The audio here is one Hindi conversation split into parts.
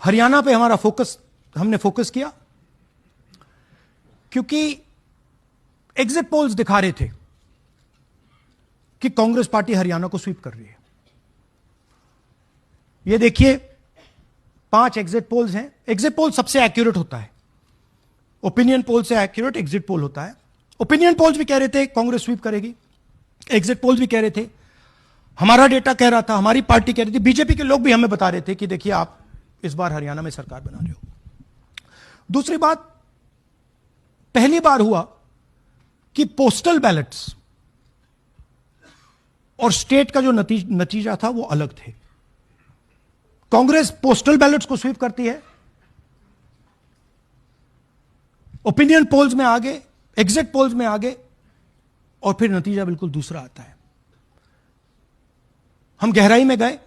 हरियाणा पे हमने फोकस किया क्योंकि एग्जिट पोल्स दिखा रहे थे कि कांग्रेस पार्टी हरियाणा को स्वीप कर रही है। ये देखिए 5 एग्जिट पोल्स हैं। एग्जिट पोल सबसे एक्यूरेट होता है, ओपिनियन पोल से एक्यूरेट एग्जिट पोल होता है। ओपिनियन पोल्स भी कह रहे थे कांग्रेस स्वीप करेगी, एग्जिट पोल्स भी कह रहे थे, हमारा डेटा कह रहा था, हमारी पार्टी कह रही थी, बीजेपी के लोग भी हमें बता रहे थे कि देखिए आप इस बार हरियाणा में सरकार बना रहे हो। दूसरी बात, पहली बार हुआ कि पोस्टल बैलेट्स और स्टेट का जो नतीजा था वो अलग थे। कांग्रेस पोस्टल बैलेट्स को स्वीप करती है, ओपिनियन पोल्स में आगे, एग्जिट पोल्स में आगे, और फिर नतीजा बिल्कुल दूसरा आता है। हम गहराई में गए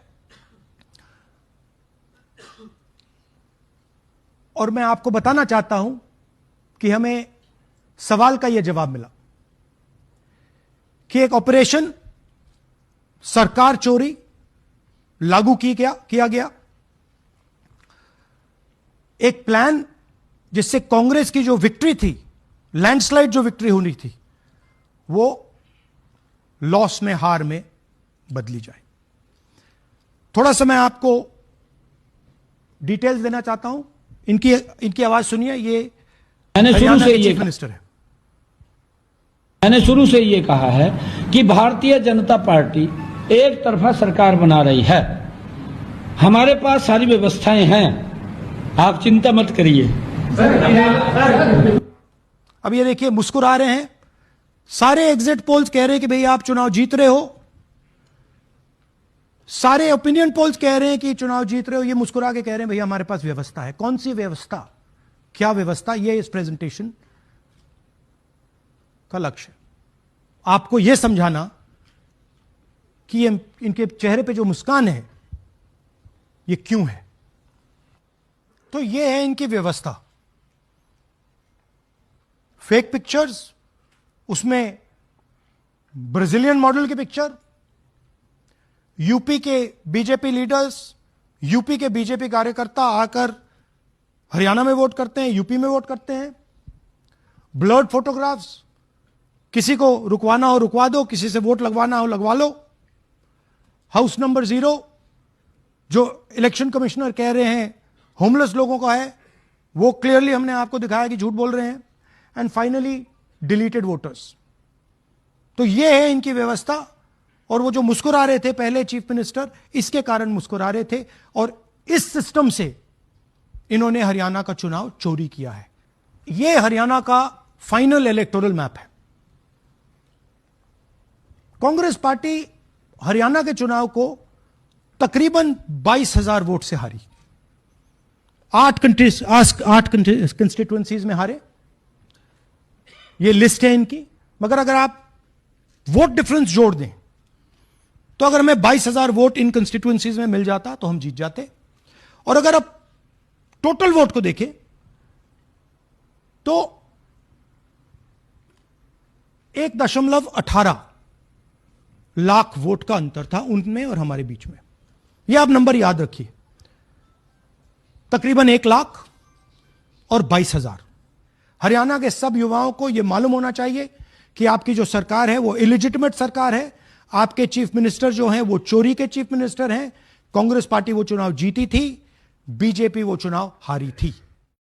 और मैं आपको बताना चाहता हूं कि हमें सवाल का यह जवाब मिला कि एक ऑपरेशन सरकार चोरी लागू किया गया, एक प्लान जिससे कांग्रेस की जो विक्ट्री थी, लैंडस्लाइड जो विक्ट्री होनी थी, वो लॉस में, हार में बदली जाए। थोड़ा सा मैं आपको डिटेल्स देना चाहता हूं। इनकी आवाज सुनिए। ये हरियाणा के चीफ मिनिस्टर है। मैंने शुरू से ये कहा है कि भारतीय जनता पार्टी एक तरफा सरकार बना रही है। हमारे पास सारी व्यवस्थाएं हैं, आप चिंता मत करिए। अब ये देखिए मुस्कुरा रहे हैं। सारे एग्जिट पोल्स कह रहे हैं कि भाई आप चुनाव जीत रहे हो, सारे ओपिनियन पोल्स कह रहे हैं कि चुनाव जीत रहे हो। ये मुस्कुरा के कह रहे हैं भैया हमारे पास व्यवस्था है। कौन सी व्यवस्था, क्या व्यवस्था, ये इस प्रेजेंटेशन का लक्ष्य है। आपको यह समझाना कि ये इनके चेहरे पे जो मुस्कान है ये क्यों है। तो ये है इनकी व्यवस्था। फेक पिक्चर्स, उसमें ब्राजीलियन मॉडल की पिक्चर, यूपी के बीजेपी लीडर्स, यूपी के बीजेपी कार्यकर्ता आकर हरियाणा में वोट करते हैं, यूपी में वोट करते हैं। ब्लर्ड फोटोग्राफ्स, किसी को रुकवाना हो रुकवा दो, किसी से वोट लगवाना हो लगवा लो। हाउस नंबर 0 जो इलेक्शन कमिश्नर कह रहे हैं होमलेस लोगों का है, वो क्लियरली हमने आपको दिखाया कि झूठ बोल रहे हैं। And finally deleted voters. तो ये है इनकी व्यवस्था। और वो जो मुस्कुरा रहे थे पहले चीफ मिनिस्टर, इसके कारण मुस्कुरा रहे थे, और इस सिस्टम से इन्होंने हरियाणा का चुनाव चोरी किया है। ये हरियाणा का फाइनल इलेक्टोरल मैप है। कांग्रेस पार्टी हरियाणा के चुनाव को तकरीबन 22,000 वोट से हारी। 8 कंस्टिट्यूएंसीज में हारे। ये लिस्ट है इनकी। मगर अगर आप वोट डिफरेंस जोड़ दें तो अगर हमें 22,000 वोट इन कंस्टिट्यूएंसीज में मिल जाता तो हम जीत जाते। और अगर आप टोटल वोट को देखें तो 1.18 लाख वोट का अंतर था उनमें और हमारे बीच में। यह आप नंबर याद रखिए, तकरीबन 1 लाख और 22,000। हरियाणा के सब युवाओं को यह मालूम होना चाहिए कि आपकी जो सरकार है वो इलिजिटिमेट सरकार है। आपके चीफ मिनिस्टर जो हैं वो चोरी के चीफ मिनिस्टर हैं। कांग्रेस पार्टी वो चुनाव जीती थी, बीजेपी वो चुनाव हारी थी।